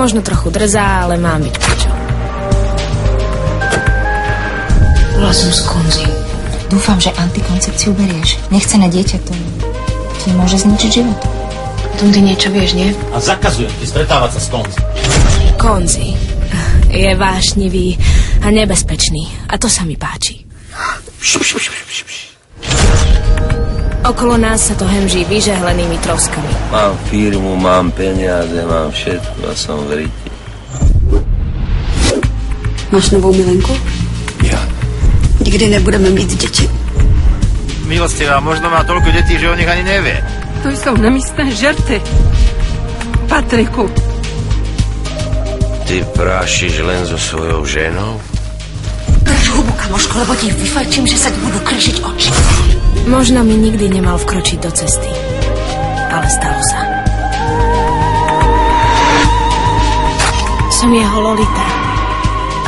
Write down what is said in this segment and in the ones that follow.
Možno trochu drzá, ale mám byť pičo. Bola som s Konzi. Dúfam, že antikoncepciu berieš. Nechcené dieťa to ti môže zničiť život. O tom ty niečo vieš, nie? A zakazujem ti stretávať sa s Konzi. Konzi je vášnivý a nebezpečný. A to sa mi páči. Okolo nás sa to hemží vyžehlenými troskami. Mám firmu, mám peniaze, mám všetko a som v riti. Máš novou milenku? Ja. Nikdy nebudeme mít děti. Milostivá, možno má toľko detí, že o nich ani nevie. To sú nemístné žerty. Patriku. Ty prášiš len so svojou ženou? Drž hubu, kamoško, lebo ti vyfajčím, že sa ti budú kršiť oči. Možno mi nikdy nemal vkročiť do cesty. Ale stalo sa. Som jeho Lolita.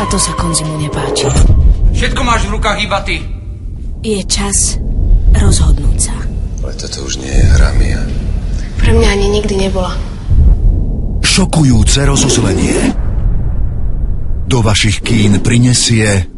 A to sa Konzimu nepáči. Všetko máš v rukách iba ty. Je čas rozhodnúť sa. Ale toto už nie je hra, Mia. Pre mňa ani nikdy nebola. Šokujúce rozuzlenie do vašich kín prinesie